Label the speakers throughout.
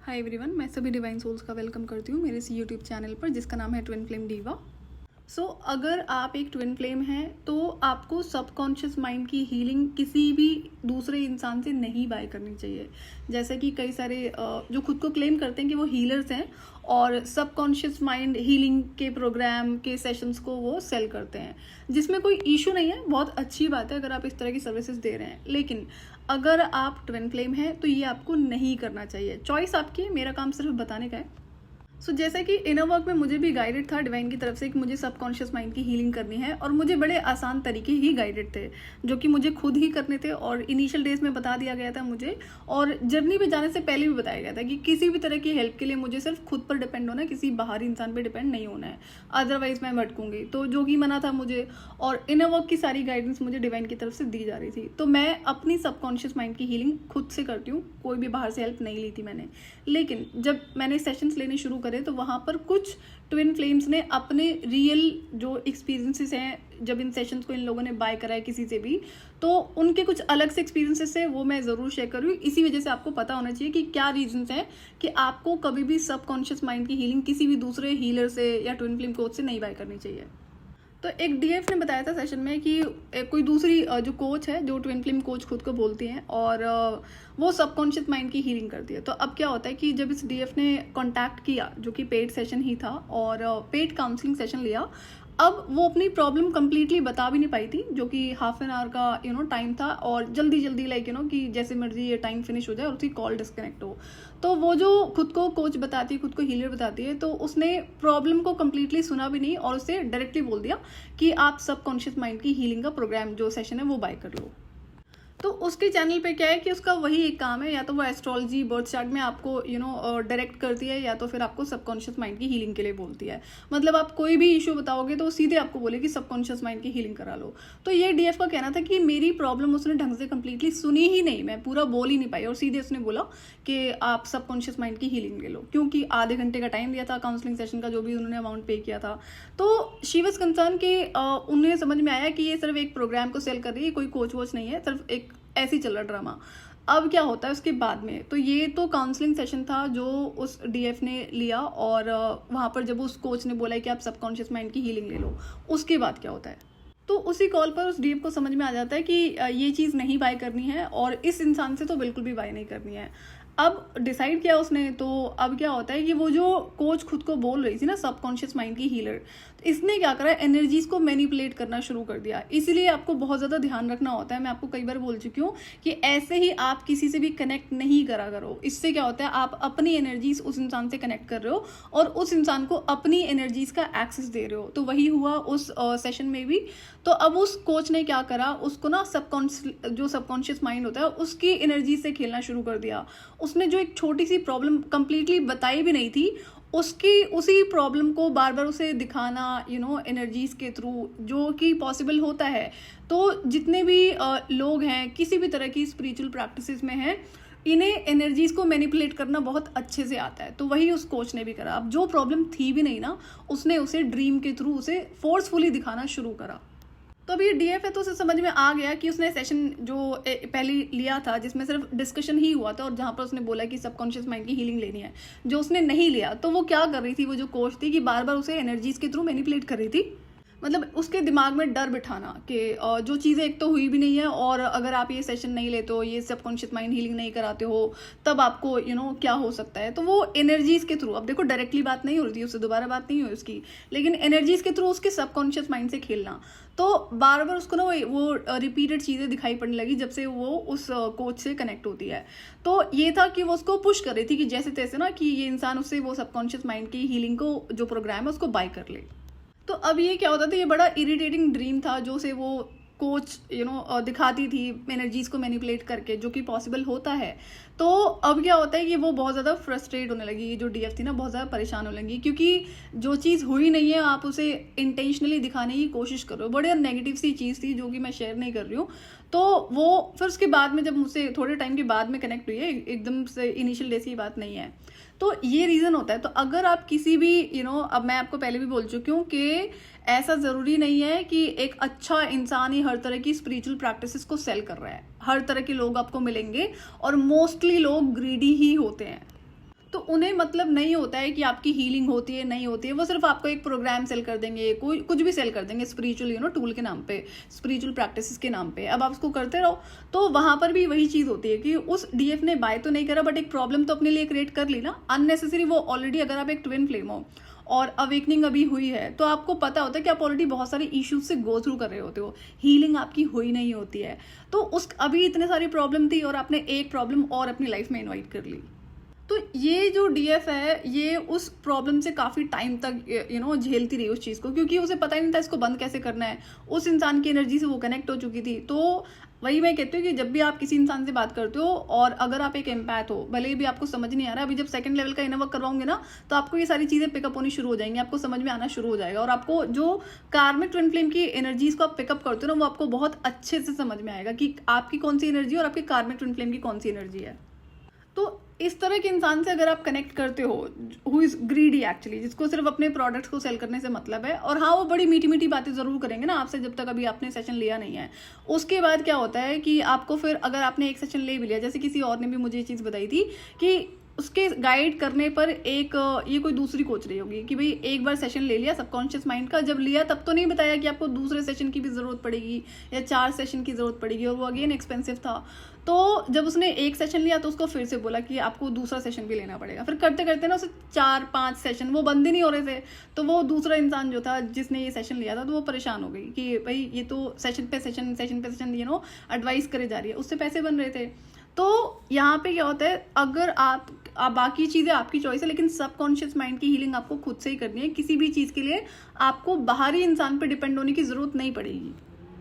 Speaker 1: Hi everyone, मैं सभी divine souls का वेलकम करती हूँ मेरे इस यूट्यूब चैनल पर जिसका नाम है ट्विन फ्लेम डीवा। अगर आप एक ट्विन फ्लेम हैं तो आपको सबकॉन्शियस माइंड की हीलिंग किसी भी दूसरे इंसान से नहीं बाय करनी चाहिए। जैसे कि कई सारे जो खुद को क्लेम करते हैं कि वो हीलर्स हैं और सबकॉन्शियस माइंड हीलिंग के प्रोग्राम के सेशंस को वो सेल करते हैं, जिसमें कोई इशू नहीं है, बहुत अच्छी बात है अगर आप इस तरह की सर्विसेज दे रहे हैं। लेकिन अगर आप ट्विन फ्लेम हैं तो ये आपको नहीं करना चाहिए। चॉइस आपकी है, मेरा काम सिर्फ बताने का है। जैसे कि इनर वर्क में मुझे भी गाइडेड था डिवाइन की तरफ से कि मुझे सबकॉन्शियस माइंड की हीलिंग करनी है, और मुझे बड़े आसान तरीके ही गाइडेड थे जो कि मुझे खुद ही करने थे और इनिशियल डेज में बता दिया गया था मुझे, और जर्नी पे जाने से पहले भी बताया गया था कि किसी भी तरह की हेल्प के लिए मुझे सिर्फ खुद पर डिपेंड होना है, किसी बाहरी इंसान पर डिपेंड नहीं होना है, अदरवाइज मैं भटकूंगी। तो जो कि मना था मुझे, और इनर वर्क की सारी गाइडेंस मुझे डिवाइन की तरफ से दी जा रही थी। तो मैं अपनी सबकॉन्शियस माइंड की हीलिंग खुद से करती हूँ, कोई भी बाहर से हेल्प नहीं ली थी मैंने। लेकिन जब मैंने सेशंस लेने शुरू करे तो वहाँ पर कुछ ट्विन फ्लेम्स ने अपने रियल जो एक्सपीरियंसेस हैं, जब इन सेशंस को इन लोगों ने बाय करा है किसी से भी, तो उनके कुछ अलग से एक्सपीरियंसेस है, वो मैं ज़रूर शेयर करूँ। इसी वजह से आपको पता होना चाहिए कि क्या रीजंस हैं कि आपको कभी भी सबकॉन्शियस माइंड की हीलिंग किसी भी दूसरे हीलर से या ट्विन फ्लेम कोच से नहीं बाय करनी चाहिए। तो एक डीएफ ने बताया था सेशन में कि कोई दूसरी जो कोच है, जो ट्विन फ्लेम कोच खुद को बोलती हैं, और वो सबकॉन्शियस माइंड की हीलिंग करती है। तो अब क्या होता है कि जब इस डीएफ ने कांटेक्ट किया, जो कि पेड सेशन ही था और पेड काउंसलिंग सेशन लिया, अब वो अपनी प्रॉब्लम कंप्लीटली बता भी नहीं पाई थी, जो कि हाफ एन आवर का टाइम था, और जल्दी जल्दी कि जैसे मर्जी ये टाइम फिनिश हो जाए और उसकी कॉल डिस्कनेक्ट हो। तो वो जो खुद को कोच बताती है, खुद को हीलर बताती है, तो उसने प्रॉब्लम को कंप्लीटली सुना भी नहीं और उसे डायरेक्टली बोल दिया कि आप सबकॉन्शियस माइंड की हीलिंग का प्रोग्राम जो सेशन है वो बाय कर लो। तो उसके चैनल पे क्या है कि उसका वही एक काम है, या तो वो एस्ट्रोलॉजी बर्थ चार्ट में आपको डायरेक्ट करती है, या तो फिर आपको सबकॉन्शियस माइंड की हीलिंग के लिए बोलती है। मतलब आप कोई भी इशू बताओगे तो सीधे आपको बोले कि सबकॉन्शियस माइंड की हीलिंग करा लो। तो ये डीएफ का कहना था कि मेरी प्रॉब्लम उसने ढंग से कंप्लीटली सुनी ही नहीं, मैं पूरा बोल ही नहीं पाई, और सीधे उसने बोला कि आप सबकॉन्शियस माइंड की हीलिंग ले लो, क्योंकि आधे घंटे का टाइम दिया था काउंसलिंग सेशन का, जो भी उन्होंने अमाउंट पे किया था। तो शी वाज कंसर्न कि उन्हें समझ में आया कि ये सिर्फ एक प्रोग्राम को सेल कर रही है, कोई कोच वोच नहीं है, सिर्फ एक ऐसी चल रहा ड्रामा। अब क्या होता है उसके बाद में, तो ये तो काउंसलिंग सेशन था जो उस डीएफ ने लिया, और वहाँ पर जब उस कोच ने बोला कि आप सबकॉन्शियस माइंड की हीलिंग ले लो, उसके बाद क्या होता है, तो उसी कॉल पर उस डीएफ को समझ में आ जाता है कि ये चीज़ नहीं बाय करनी है, और इस इंसान से तो बिल्कुल भी बाय नहीं करनी है। अब डिसाइड किया उसने, तो अब क्या होता है कि वो जो कोच खुद को बोल रही थी ना सबकॉन्शियस माइंड की हीलर, तो इसने क्या करा, एनर्जीज को मैनिपुलेट करना शुरू कर दिया। इसीलिए आपको बहुत ज़्यादा ध्यान रखना होता है, मैं आपको कई बार बोल चुकी हूँ कि ऐसे ही आप किसी से भी कनेक्ट नहीं करा करो। इससे क्या होता है, आप अपनी एनर्जीज उस इंसान से कनेक्ट कर रहे हो और उस इंसान को अपनी एनर्जीज का एक्सेस दे रहे हो। तो वही हुआ उस सेशन में भी। तो अब उस कोच ने क्या करा, उसको ना जो सबकॉन्शियस माइंड होता है उसकी एनर्जी से खेलना शुरू कर दिया। उसने जो एक छोटी सी प्रॉब्लम कंप्लीटली बताई भी नहीं थी, उसी प्रॉब्लम को बार बार उसे दिखाना एनर्जीज के थ्रू, जो कि पॉसिबल होता है। तो जितने भी लोग हैं किसी भी तरह की स्पिरिचुअल प्रैक्टिसेस में हैं, इन्हें एनर्जीज को मैनिपुलेट करना बहुत अच्छे से आता है। तो वही उस कोच ने भी करा। अब जो प्रॉब्लम थी भी नहीं ना, उसने उसे ड्रीम के थ्रू उसे फोर्सफुली दिखाना शुरू करा। तो अभी डीएफ है तो उसे समझ में आ गया कि उसने सेशन जो पहले लिया था जिसमें सिर्फ डिस्कशन ही हुआ था, और जहाँ पर उसने बोला कि सबकॉन्शियस माइंड की हीलिंग लेनी है, जो उसने नहीं लिया, तो वो क्या कर रही थी, वो जो कोच थी कि बार बार उसे एनर्जीज के थ्रू मैनिपुलेट कर रही थी। मतलब उसके दिमाग में डर बिठाना कि जो चीज़ें एक तो हुई भी नहीं है, और अगर आप ये सेशन नहीं लेते हो, ये सबकॉन्शियस माइंड हीलिंग नहीं कराते हो, तब आपको क्या हो सकता है। तो वो एनर्जीज के थ्रू, अब देखो डायरेक्टली बात नहीं हो रही थी उससे, दोबारा बात नहीं हुई उसकी, लेकिन एनर्जीज के थ्रू उसके सबकॉन्शियस माइंड से खेलना। तो बार बार उसको ना वो रिपीटेड चीज़ें दिखाई पड़ने लगी जब से वो उस कोच से कनेक्ट होती है। तो ये था कि वो उसको पुश कर रही थी कि जैसे तैसे ना कि ये इंसान उससे वो सबकॉन्शियस माइंड की हीलिंग को जो प्रोग्राम है उसको बाय कर ले। तो अब ये क्या होता था, ये बड़ा इरिटेटिंग ड्रीम था जो से वो कोच दिखाती थी एनर्जीज को मैनिपुलेट करके, जो कि पॉसिबल होता है। तो अब क्या होता है कि वो बहुत ज़्यादा फ्रस्ट्रेट होने लगी, जो डीएफ थी ना बहुत ज़्यादा परेशान होने लगी, क्योंकि जो चीज़ हुई नहीं है आप उसे इंटेंशनली दिखाने की कोशिश कर रहे हो। बड़ी नेगेटिव सी चीज़ थी जो कि मैं शेयर नहीं कर रही हूँ। तो वो फिर उसके बाद में जब मुझसे थोड़े टाइम के बाद में कनेक्ट हुई है, एकदम से इनिशियल डेज की बात नहीं है। तो ये रीज़न होता है। तो अगर आप किसी भी अब मैं आपको पहले भी बोल चुकी हूँ कि ऐसा ज़रूरी नहीं है कि एक अच्छा इंसान ही हर तरह की स्पिरिचुअल प्रैक्टिसेस को सेल कर रहा है। हर तरह के लोग आपको मिलेंगे और मोस्टली लोग ग्रीडी ही होते हैं। तो उन्हें मतलब नहीं होता है कि आपकी हीलिंग होती है नहीं होती है, वो सिर्फ आपको एक प्रोग्राम सेल कर देंगे, कोई कुछ भी सेल कर देंगे स्पिरिचुअल टूल के नाम पे, स्पिरिचुअल प्रैक्टिसेस के नाम पे। अब आप उसको करते रहो। तो वहां पर भी वही चीज होती है कि उस डीएफ ने बाय तो नहीं करा बट एक प्रॉब्लम तो अपने लिए क्रिएट कर ली ना अननेसेसरी। वो ऑलरेडी, अगर आप एक ट्विन फ्लेम हो और अवेकनिंग अभी हुई है तो आपको पता होता है कि आप ऑलरेडी बहुत सारे इश्यूज से गो थ्रू कर रहे होते हो, हीलिंग आपकी हुई नहीं होती है। तो उस अभी इतने सारी प्रॉब्लम थी और आपने एक प्रॉब्लम और अपनी लाइफ में इन्वाइट कर ली। तो ये जो डीएफ है ये उस प्रॉब्लम से काफ़ी टाइम तक झेलती रही उस चीज़ को, क्योंकि उसे पता ही नहीं था इसको बंद कैसे करना है। उस इंसान की एनर्जी से वो कनेक्ट हो चुकी थी। तो वही मैं कहती हूँ कि जब भी आप किसी इंसान से बात करते हो और अगर आप एक एम्पैथ हो, भले भी आपको समझ नहीं आ रहा, अभी जब सेकंड लेवल का इनर वर्क करवाओगे ना तो आपको ये सारी चीज़ें पिकअप होनी शुरू हो जाएंगी, आपको समझ में आना शुरू हो जाएगा। और आपको जो कार्मिक ट्विन फ्लेम की एनर्जीज को आप पिकअप करते हो ना वो आपको बहुत अच्छे से समझ में आएगा कि आपकी कौन सी एनर्जी और आपकी कार्मिक ट्विन फ्लेम की कौन सी एनर्जी है। तो इस तरह के इंसान से अगर आप कनेक्ट करते हो हु इज ग्रीडी एक्चुअली, जिसको सिर्फ अपने प्रोडक्ट्स को सेल करने से मतलब है, और हाँ वो बड़ी मीठी मीठी बातें जरूर करेंगे ना आपसे जब तक अभी आपने सेशन लिया नहीं है। उसके बाद क्या होता है कि आपको फिर अगर आपने एक सेशन ले भी लिया, जैसे किसी और ने भी मुझे ये चीज़ बताई थी कि उसके गाइड करने पर एक ये कोई दूसरी कोच रही होगी कि भाई एक बार सेशन ले लिया सबकॉन्शियस माइंड का, जब लिया तब तो नहीं बताया कि आपको दूसरे सेशन की भी ज़रूरत पड़ेगी या 4 सेशन की ज़रूरत पड़ेगी, और वो अगेन एक्सपेंसिव था। तो जब उसने एक सेशन लिया तो उसको फिर से बोला कि आपको दूसरा सेशन भी लेना पड़ेगा। फिर करते करते ना उसे 4-5 सेशन वो बंद ही नहीं हो रहे थे। तो वो दूसरा इंसान जो था जिसने ये सेशन लिया था तो वो परेशान हो गई कि भाई ये तो सेशन पे सेशन एडवाइस करे जा रही है, उससे पैसे बन रहे थे। तो यहाँ पे क्या होता है, अगर आप बाकी चीज़ें आपकी चॉइस है लेकिन सबकॉन्शियस माइंड की हीलिंग आपको खुद से ही करनी है। किसी भी चीज़ के लिए आपको बाहरी इंसान पे डिपेंड होने की ज़रूरत नहीं पड़ेगी।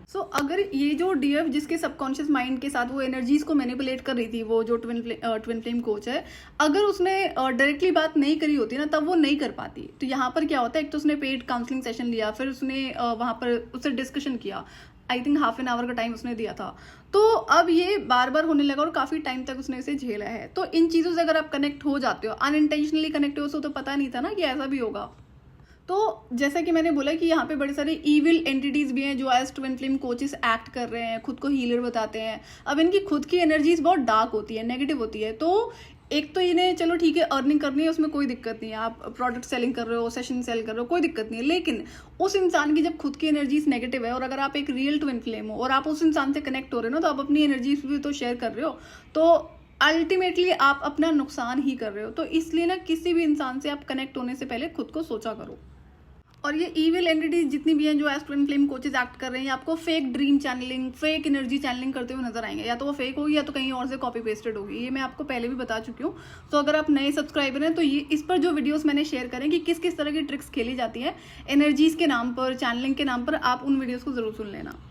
Speaker 1: सो अगर ये जो डीएफ जिसके सबकॉन्शियस माइंड के साथ वो एनर्जीज को मैनिपुलेट कर रही थी, वो जो ट्विन फ्लेम कोच है, अगर उसने डायरेक्टली बात नहीं करी होती ना तब वो नहीं कर पाती। तो यहाँ पर क्या होता है, एक तो उसने पेड काउंसलिंग सेशन लिया, फिर उसने वहाँ पर उससे डिस्कशन किया, आई थिंक ½ एन आवर का टाइम उसने दिया था। तो अब ये बार बार होने लगा और काफ़ी टाइम तक उसने इसे झेला है। तो इन चीज़ों से अगर आप कनेक्ट हो जाते हो, अनइंटेंशनली कनेक्ट हो तो पता नहीं था ना कि ऐसा भी होगा। तो जैसा कि मैंने बोला कि यहाँ पे बड़े सारे इविल एंटिटीज भी हैं जो as twin flame coaches act कर रहे हैं, खुद को हीलर बताते हैं। अब इनकी खुद की एनर्जीज बहुत डार्क होती है, नेगेटिव होती है। तो एक तो इन्हें चलो ठीक है अर्निंग करनी है, उसमें कोई दिक्कत नहीं है, आप प्रोडक्ट सेलिंग कर रहे हो, सेशन सेल कर रहे हो, कोई दिक्कत नहीं है। लेकिन उस इंसान की जब खुद की एनर्जीज नेगेटिव है और अगर आप एक रियल ट्विन फ्लेम हो और आप उस इंसान से कनेक्ट हो रहे हो ना, तो आप अपनी एनर्जीज भी तो शेयर कर रहे हो, तो अल्टीमेटली आप अपना नुकसान ही कर रहे हो। तो इसलिए ना किसी भी इंसान से आप कनेक्ट होने से पहले खुद को सोचा करो। और ये इविल एंटिटीज जितनी भी हैं जो as twin flame coaches act कर रहे हैं, आपको fake dream channelling, fake energy channelling करते हुए नजर आएंगे। या तो वो फेक होगी या तो कहीं और से कॉपी पेस्टेड होगी, ये मैं आपको पहले भी बता चुकी हूँ। तो अगर आप नए सब्सक्राइबर हैं तो ये इस पर जो वीडियोस मैंने शेयर करें कि किस किस तरह की ट्रिक्स खेली जाती है एनर्जीज के नाम पर, चैनलिंग के नाम पर, आप उन वीडियोज़ को ज़रूर सुन लेना।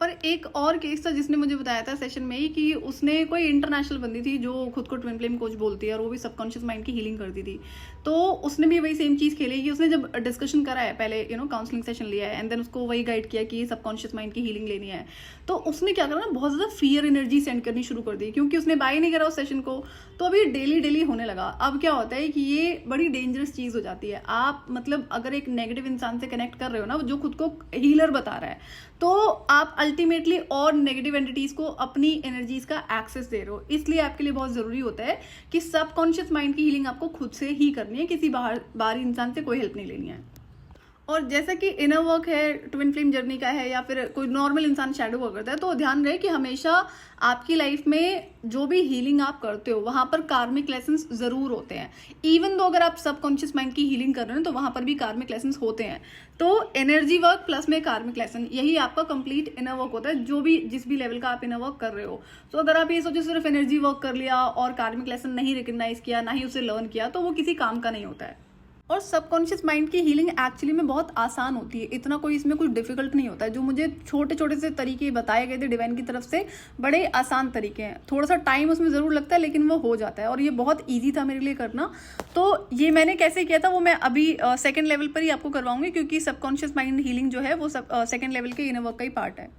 Speaker 1: और एक और केस था जिसने मुझे बताया था सेशन में ही कि उसने कोई इंटरनेशनल बंदी थी जो खुद को ट्विन फ्लेम कोच बोलती है और वो भी सबकॉन्शियस माइंड की हीलिंग करती थी। तो उसने भी वही सेम चीज़ खेली कि उसने जब डिस्कशन करा है, पहले काउंसलिंग सेशन लिया है एंड देन उसको वही गाइड किया कि सबकॉन्शियस माइंड की हीलिंग लेनी है, तो उसने क्या करा ना, बहुत ज़्यादा फियर एनर्जी सेंड करनी शुरू कर दी क्योंकि उसने बाय नहीं करा उस सेशन को। तो अभी डेली होने लगा। अब क्या होता है कि ये बड़ी डेंजरस चीज़ हो जाती है। आप मतलब अगर एक नेगेटिव इंसान से कनेक्ट कर रहे हो ना जो खुद को हीलर बता रहा है, तो आप अल्टीमेटली और नेगेटिव एंटिटीज को अपनी एनर्जीज का एक्सेस दे रहे हो। इसलिए आपके लिए बहुत जरूरी होता है कि सबकॉन्शियस माइंड की हीलिंग आपको खुद से ही करनी है, किसी बाहरी इंसान से कोई हेल्प नहीं लेनी है। और जैसा कि इनर वर्क है, ट्विन फ्लेम जर्नी का है, या फिर कोई नॉर्मल इंसान शैडो वर्क करता है, तो ध्यान रहे कि हमेशा आपकी लाइफ में जो भी हीलिंग आप करते हो वहां पर कार्मिक लेसन्स जरूर होते हैं। इवन दो अगर आप सबकॉन्शियस माइंड की हीलिंग कर रहे हो तो वहां पर भी कार्मिक लेसन्स होते हैं। तो एनर्जी वर्क प्लस में कार्मिक लेसन, यही आपका कंप्लीट इनर वर्क होता है, जो भी जिस भी लेवल का आप इनर वर्क कर रहे हो। तो अगर आप ये सोचो सिर्फ एनर्जी वर्क कर लिया और कार्मिक लेसन नहीं रिकग्नाइज किया, ना ही उसे लर्न किया, तो वो किसी काम का नहीं होता है। और सबकॉन्शियस माइंड की हीलिंग एक्चुअली में बहुत आसान होती है, इतना कोई इसमें कुछ डिफिकल्ट नहीं होता है। जो मुझे छोटे छोटे से तरीके बताए गए थे डिवाइन की तरफ से, बड़े आसान तरीके हैं। थोड़ा सा टाइम उसमें ज़रूर लगता है लेकिन वो हो जाता है, और ये बहुत ईजी था मेरे लिए करना। तो ये मैंने कैसे किया था वो मैं अभी सेकेंड लेवल पर ही आपको करवाऊंगी, क्योंकि सबकॉन्शियस माइंड हीलिंग जो है वो सेकेंड लेवल के इनर वर्क का ही पार्ट है।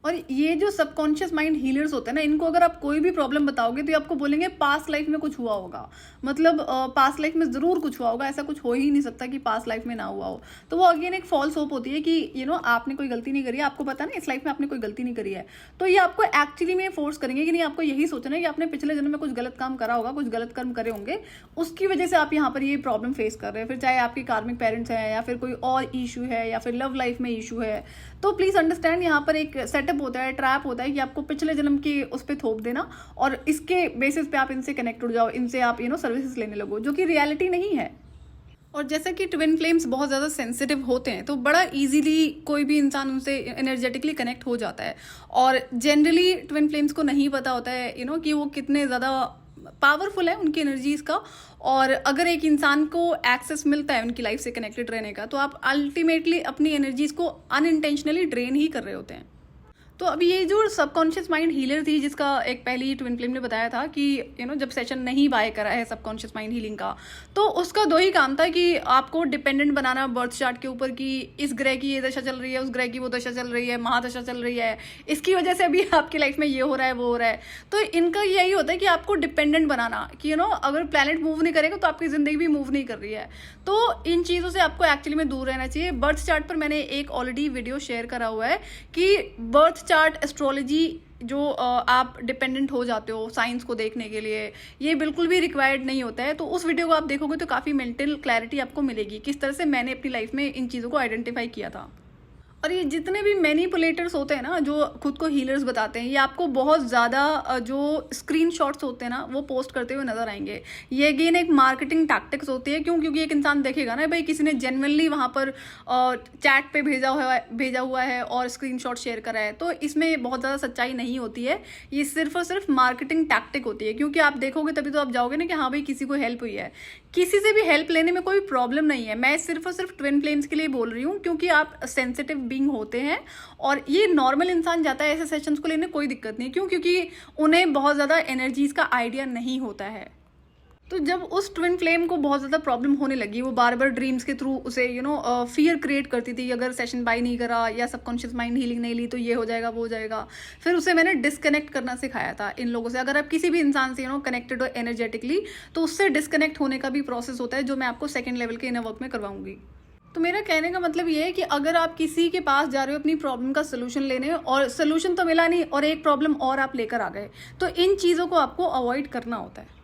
Speaker 1: और ये जो सबकॉन्शियस माइंड हीलर्स होते हैं ना, इनको अगर आप कोई भी प्रॉब्लम बताओगे तो ये आपको बोलेंगे पास्ट लाइफ में कुछ हुआ होगा, मतलब पास्ट लाइफ में ज़रूर कुछ हुआ होगा, ऐसा कुछ हो ही नहीं सकता कि पास्ट लाइफ में ना हुआ हो। तो वो अगेन एक फॉल्स होप होती है कि आपने कोई गलती नहीं करी है, आपको पता है ना इस लाइफ में आपने कोई गलती नहीं करी है, तो ये आपको एक्चुअली में फोर्स करेंगे कि नहीं, आपको यही सोचना है कि आपने पिछले जन्म में कुछ गलत काम करा होगा, कुछ गलत कर्म करे होंगे, उसकी वजह से आप यहाँ पर ये प्रॉब्लम फेस कर रहे हैं। फिर चाहे आपके कार्मिक पेरेंट्स हैं या फिर कोई और इशू है या फिर लव लाइफ में इशू है, तो प्लीज अंडरस्टैंड यहाँ पर एक सेटअप होता है, ट्रैप होता है कि आपको पिछले जन्म की उस पर थोप देना और इसके बेसिस पे आप इनसे कनेक्ट हो जाओ, इनसे आप सर्विसेज लेने लगो, जो कि रियलिटी नहीं है। और जैसा कि ट्विन फ्लेम्स बहुत ज़्यादा सेंसिटिव होते हैं, तो बड़ा इजीली कोई भी इंसान उनसे एनर्जेटिकली कनेक्ट हो जाता है। और जनरली ट्विन फ्लेम्स को नहीं पता होता है कि वो कितने ज़्यादा पावरफुल है उनकी एनर्जीज का। और अगर एक इंसान को एक्सेस मिलता है उनकी लाइफ से कनेक्टेड रहने का, तो आप अल्टीमेटली अपनी एनर्जीज को अनइंटेंशनली ड्रेन ही कर रहे होते हैं। तो अभी ये जो सबकॉन्शियस माइंड हीलर थी, जिसका एक पहली ट्विन फ्लेम ने बताया था कि जब सेशन नहीं बाय करा है सबकॉन्शियस माइंड हीलिंग का, तो उसका दो ही काम था कि आपको डिपेंडेंट बनाना बर्थ चार्ट के ऊपर कि इस ग्रह की ये दशा चल रही है, उस ग्रह की वो दशा चल रही है, महादशा चल रही है, इसकी वजह से अभी आपकी लाइफ में ये हो रहा है, वो हो रहा है। तो इनका यही होता है कि आपको डिपेंडेंट बनाना कि अगर प्लैनेट मूव नहीं करेगा तो आपकी जिंदगी भी मूव नहीं कर रही है। तो इन चीज़ों से आपको एक्चुअली में दूर रहना चाहिए। बर्थ चार्ट पर मैंने एक ऑलरेडी वीडियो शेयर करा हुआ है कि बर्थ चार्ट एस्ट्रोलॉजी जो आप डिपेंडेंट हो जाते हो साइंस को देखने के लिए, ये बिल्कुल भी रिक्वायर्ड नहीं होता है। तो उस वीडियो को आप देखोगे तो काफ़ी मेंटल क्लैरिटी आपको मिलेगी, किस तरह से मैंने अपनी लाइफ में इन चीज़ों को आइडेंटिफाई किया था। और ये जितने भी मैनिपुलेटर्स होते हैं ना, जो खुद को हीलर्स बताते हैं, ये आपको बहुत ज़्यादा जो स्क्रीनशॉट्स होते हैं ना, वो पोस्ट करते हुए नजर आएंगे। ये अगेन एक मार्केटिंग टैक्टिक्स होती है। क्योंकि एक इंसान देखेगा ना भाई किसी ने जेन्युइनली वहाँ पर चैट पे भेजा हुआ है और स्क्रीनशॉट शेयर करा है, तो इसमें बहुत ज़्यादा सच्चाई नहीं होती है। ये सिर्फ और सिर्फ मार्केटिंग टैक्टिक होती है। क्योंकि आप देखोगे तभी तो आप जाओगे ना कि हाँ भाई किसी को हेल्प हुई है। किसी से भी हेल्प लेने में कोई प्रॉब्लम नहीं है। मैं सिर्फ और सिर्फ ट्विन फ्लेम्स के लिए बोल रही हूँ क्योंकि आप सेंसिटिव बीइंग होते हैं और ये नॉर्मल इंसान जाता है ऐसे सेशंस को लेने, कोई दिक्कत नहीं। क्योंकि उन्हें बहुत ज़्यादा एनर्जीज का आइडिया नहीं होता है। तो जब उस ट्विन फ्लेम को बहुत ज़्यादा प्रॉब्लम होने लगी, वो बार बार ड्रीम्स के थ्रू उसे फियर क्रिएट करती थी, अगर सेशन बाय नहीं करा या सबकॉन्शियस माइंड हीलिंग नहीं ली तो ये हो जाएगा, वो हो जाएगा। फिर उसे मैंने डिस्कनेक्ट करना सिखाया था इन लोगों से। अगर आप किसी भी इंसान से कनेक्टेड हो एनर्जेटिकली, तो उससे डिस्कनेक्ट होने का भी प्रोसेस होता है, जो मैं आपको सेकेंड लेवल के इनर वर्क में करवाऊंगी। तो मेरा कहने का मतलब ये है कि अगर आप किसी के पास जा रहे हो अपनी प्रॉब्लम का सोल्यूशन लेने और सोल्यूशन तो मिला नहीं और एक प्रॉब्लम और आप लेकर आ गए, तो इन चीज़ों को आपको अवॉइड करना होता है।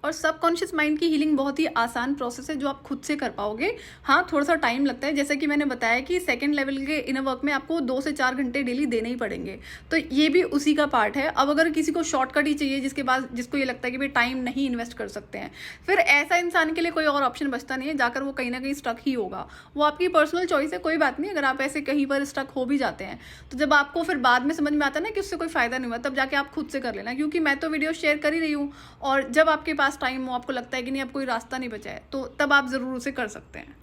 Speaker 1: और सबकॉन्शियस माइंड की हीलिंग बहुत ही आसान प्रोसेस है जो आप खुद से कर पाओगे। हाँ, थोड़ा सा टाइम लगता है, जैसे कि मैंने बताया कि सेकंड लेवल के इनर वर्क में आपको 2 से 4 घंटे डेली देने ही पड़ेंगे, तो ये भी उसी का पार्ट है। अब अगर किसी को शॉर्टकट ही चाहिए, जिसको ये लगता है कि भाई टाइम नहीं इन्वेस्ट कर सकते हैं, फिर ऐसा इंसान के लिए कोई और ऑप्शन बचता नहीं है, जाकर वो कहीं ना कहीं स्टक ही होगा। वो आपकी पर्सनल चॉइस है, कोई बात नहीं। अगर आप ऐसे कहीं पर स्टक हो भी जाते हैं, तो जब आपको फिर बाद में समझ में आता है ना कि उससे कोई फायदा नहीं हुआ, तब जाके आप खुद से कर लेना। क्योंकि मैं तो वीडियो शेयर कर ही रही हूँ, और जब आपके पास टाइम हो, आपको लगता है कि नहीं अब कोई रास्ता नहीं बचा है, तो तब आप जरूर उसे कर सकते हैं।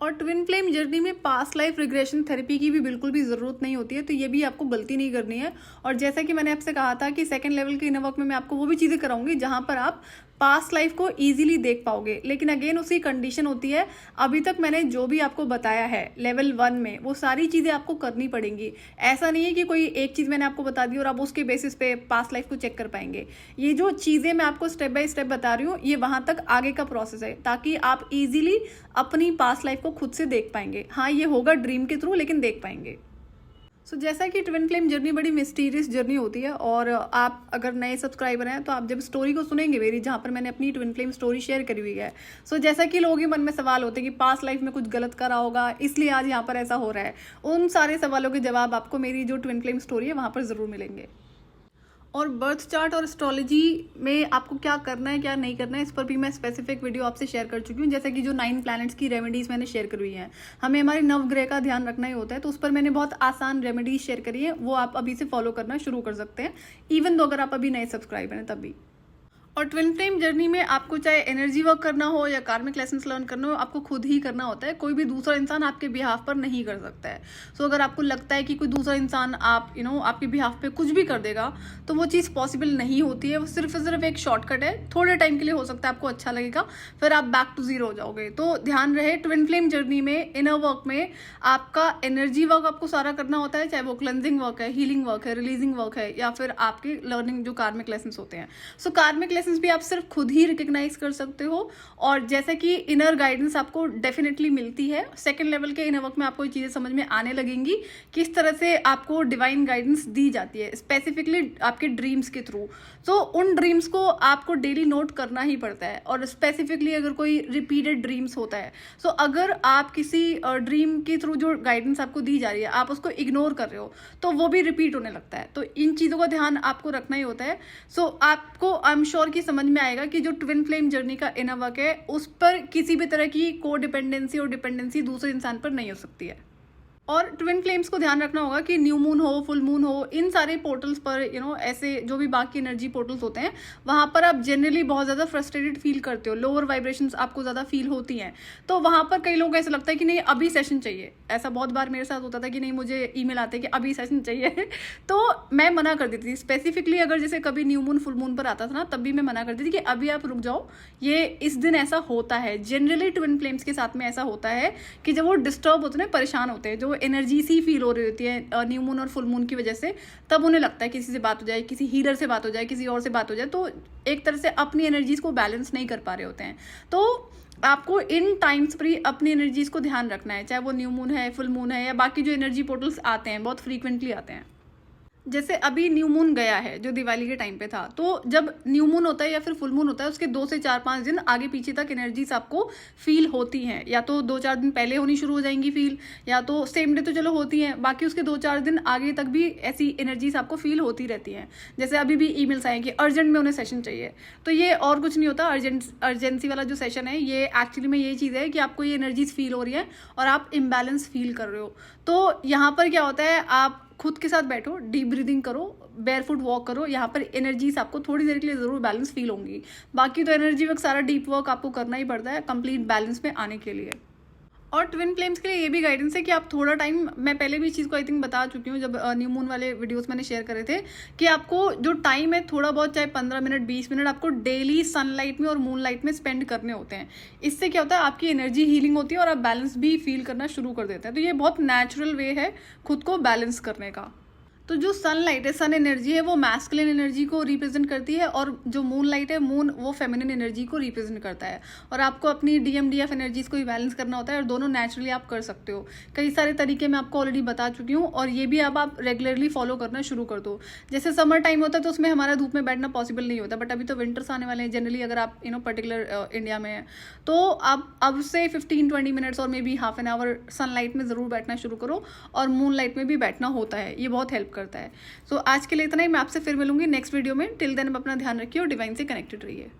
Speaker 1: और ट्विन फ्लेम जर्नी में पास्ट लाइफ रिग्रेशन थेरेपी की भी बिल्कुल भी ज़रूरत नहीं होती है, तो ये भी आपको गलती नहीं करनी है। और जैसा कि मैंने आपसे कहा था कि सेकंड लेवल के इनर वर्क में मैं आपको वो भी चीज़ें कराऊंगी जहां पर आप पास्ट लाइफ को इजीली देख पाओगे। लेकिन अगेन उसी कंडीशन होती है, अभी तक मैंने जो भी आपको बताया है लेवल 1 में, वो सारी चीज़ें आपको करनी पड़ेंगी। ऐसा नहीं है कि कोई एक चीज़ मैंने आपको बता दी और आप उसके बेसिस पे पास्ट लाइफ को चेक कर पाएंगे। ये जो चीज़ें मैं आपको स्टेप बाय स्टेप बता रही हूँ, ये वहाँ तक आगे का प्रोसेस है, ताकि आप ईजिली अपनी पास्ट लाइफ को खुद से देख पाएंगे। हाँ, ये होगा ड्रीम के थ्रू, लेकिन देख पाएंगे। सो जैसा कि ट्विन फ्लेम जर्नी बड़ी मिस्टीरियस जर्नी होती है, और आप अगर नए सब्सक्राइबर हैं तो आप जब स्टोरी को सुनेंगे मेरी, जहाँ पर मैंने अपनी ट्विन फ्लेम स्टोरी शेयर करी हुई है, सो जैसा कि लोगों के मन में सवाल होते हैं कि पास्ट लाइफ में कुछ गलत करा होगा इसलिए आज यहाँ पर ऐसा हो रहा है, उन सारे सवालों के जवाब आपको मेरी जो ट्विन फ्लेम स्टोरी है वहाँ पर ज़रूर मिलेंगे। और बर्थ चार्ट और एस्ट्रोलॉजी में आपको क्या करना है क्या नहीं करना है, इस पर भी मैं स्पेसिफिक वीडियो आपसे शेयर कर चुकी हूँ। जैसे कि जो 9 प्लैनेट्स की रेमेडीज मैंने शेयर करी हुई हैं, हमें हमारे नवग्रह का ध्यान रखना ही होता है, तो उस पर मैंने बहुत आसान रेमेडीज शेयर करी है, वो आप अभी से फॉलो करना शुरू कर सकते हैं, इवन दो अगर आप अभी नए सब्सक्राइबर हैं तब भी। और ट्विन फ्लेम जर्नी में आपको चाहे एनर्जी वर्क करना हो या कार्मिक लेसन्स लर्न करना हो, आपको खुद ही करना होता है। कोई भी दूसरा इंसान आपके बिहाफ पर नहीं कर सकता है। सो अगर आपको लगता है कि कोई दूसरा इंसान आपके बिहाफ पे कुछ भी कर देगा, तो वो चीज़ पॉसिबल नहीं होती है। वो सिर्फ एक शॉर्टकट है, थोड़े टाइम के लिए हो सकता है, आपको अच्छा लगेगा, फिर आप बैक टू जीरो हो जाओगे। तो ध्यान रहे, ट्विन फ्लेम जर्नी में इनर वर्क में आपका एनर्जी वर्क आपको सारा करना होता है, चाहे वो क्लेंजिंग वर्क है, हीलिंग वर्क है, रिलीजिंग वर्क है, या फिर आपके लर्निंग जो कार्मिक लेसन्स होते हैं। सो कार्मिक लेसन्स भी आप सिर्फ खुद ही रिकग्नाइज कर सकते हो। और जैसे कि इनर गाइडेंस आपको डेफिनेटली मिलती है, सेकंड लेवल के इनर वर्क में आपको ये चीज़ें समझ में आने लगेंगी, किस तरह से आपको डिवाइन गाइडेंस दी जाती है, स्पेसिफिकली आपके ड्रीम्स के थ्रू। तो उन ड्रीम्स को आपको डेली नोट करना ही पड़ता है। और स्पेसिफिकली अगर कोई रिपीटेड ड्रीम्स होता है, सो अगर आप किसी ड्रीम के थ्रू जो गाइडेंस आपको दी जा रही है, आप उसको इग्नोर कर रहे हो, तो वो भी रिपीट होने लगता है। तो इन चीज़ों का ध्यान आपको रखना ही होता है। सो आपको आई एम श्योर कि समझ में आएगा कि जो ट्विन फ्लेम जर्नी का इनर वर्क है, उस पर किसी भी तरह की को डिपेंडेंसी और डिपेंडेंसी दूसरे इंसान पर नहीं हो सकती है। और ट्विन फ्लेम्स को ध्यान रखना होगा कि न्यू मून हो, फुल मून हो, इन सारे पोर्टल्स पर ऐसे जो भी बाकी एनर्जी पोर्टल्स होते हैं, वहाँ पर आप जनरली बहुत ज़्यादा फ्रस्ट्रेटेड फील करते हो, लोअर वाइब्रेशंस आपको ज़्यादा फील होती हैं। तो वहाँ पर कई लोग ऐसा लगता है कि नहीं अभी सेशन चाहिए। ऐसा बहुत बार मेरे साथ होता था कि नहीं मुझे ईमेल आते कि अभी सेशन चाहिए तो मैं मना कर देती थी। स्पेसिफिकली अगर जैसे कभी न्यू मून फुल मून पर आता था ना, तब भी मैं मना करती थी कि अभी आप रुक जाओ, ये इस दिन ऐसा होता है। जनरली ट्विन फ्लेम्स के साथ में ऐसा होता है कि जब वो डिस्टर्ब होते हैं, परेशान होते हैं, जो एनर्जी सी फील हो रही होती है न्यू मून और फुल मून की वजह से, तब उन्हें लगता है किसी से बात हो जाए, किसी हीलर से बात हो जाए, किसी और से बात हो जाए, तो एक तरह से अपनी एनर्जीज को बैलेंस नहीं कर पा रहे होते हैं। तो आपको इन टाइम्स पर ही अपनी एनर्जीज को ध्यान रखना है, चाहे वो न्यू मून है, फुल मून है, या बाकी जो एनर्जी पोर्टल्स आते हैं बहुत फ्रीक्वेंटली आते हैं। जैसे अभी न्यू मून गया है जो दिवाली के टाइम पे था, तो जब न्यू मून होता है या फिर फुल मून होता है, उसके 2 से 4-5 दिन आगे पीछे तक एनर्जीज आपको फील होती हैं। या तो 2-4 दिन पहले होनी शुरू हो जाएंगी फील, या तो सेम डे तो चलो होती हैं, बाकी उसके 2-4 दिन आगे तक भी ऐसी एनर्जीज आपको फील होती रहती हैं। जैसे अभी भी ईमेल्स आए कि अर्जेंट में उन्हें सेशन चाहिए, तो ये और कुछ नहीं होता। अर्जेंसी वाला जो सेशन है, ये एक्चुअली में यही चीज़ है कि आपको ये एनर्जीज फील हो रही है और आप इम्बैलेंस फील कर रहे हो। तो यहाँ पर क्या होता है, आप खुद के साथ बैठो, डीप ब्रीदिंग करो, बेयरफुट वॉक करो, यहाँ पर एनर्जीज आपको थोड़ी देर के लिए जरूर बैलेंस फील होंगी। बाकी तो एनर्जी वर्क सारा डीप वर्क आपको करना ही पड़ता है कंप्लीट बैलेंस में आने के लिए। और ट्विन फ्लेम्स के लिए ये भी गाइडेंस है कि आप थोड़ा टाइम, मैं पहले भी इस चीज़ को आई थिंक बता चुकी हूँ जब न्यू मून वाले वीडियोस मैंने शेयर करे थे, कि आपको जो टाइम है थोड़ा बहुत, चाहे 15 मिनट 20 मिनट, आपको डेली सनलाइट में और मून लाइट में स्पेंड करने होते हैं। इससे क्या होता है, आपकी एनर्जी हीलिंग होती है और आप बैलेंस भी फील करना शुरू कर देते हैं। तो ये बहुत नेचुरल वे है खुद को बैलेंस करने का। तो जो सनलाइट है, सन एनर्जी है, वो मैस्कुलिन एनर्जी को रिप्रेजेंट करती है, और जो मून लाइट है, मून वो फेमिनिन एनर्जी को रिप्रेजेंट करता है। और आपको अपनी DMDF एनर्जीज को भी बैलेंस करना होता है, और दोनों नेचुरली आप कर सकते हो। कई सारे तरीके मैं आपको ऑलरेडी बता चुकी हूँ, और ये भी अब आप रेगुलरली फॉलो करना शुरू कर दो। जैसे समर टाइम होता है तो उसमें हमारा धूप में बैठना पॉसिबल नहीं होता, बट अभी तो विंटर्स आने वाले हैं जनरली, अगर आप पर्टिकुलर इंडिया में है, तो आप अब से 15-20 मिनट्स और may be half an hour sunlight में ज़रूर बैठना शुरू करो, और मून लाइट में भी बैठना होता है। ये बहुत हेल्प करता है। सो आज के लिए इतना ही। मैं आपसे फिर मिलूंगी नेक्स्ट वीडियो में। टिल देन आप अपना ध्यान रखिए और डिवाइन से कनेक्टेड रहिए।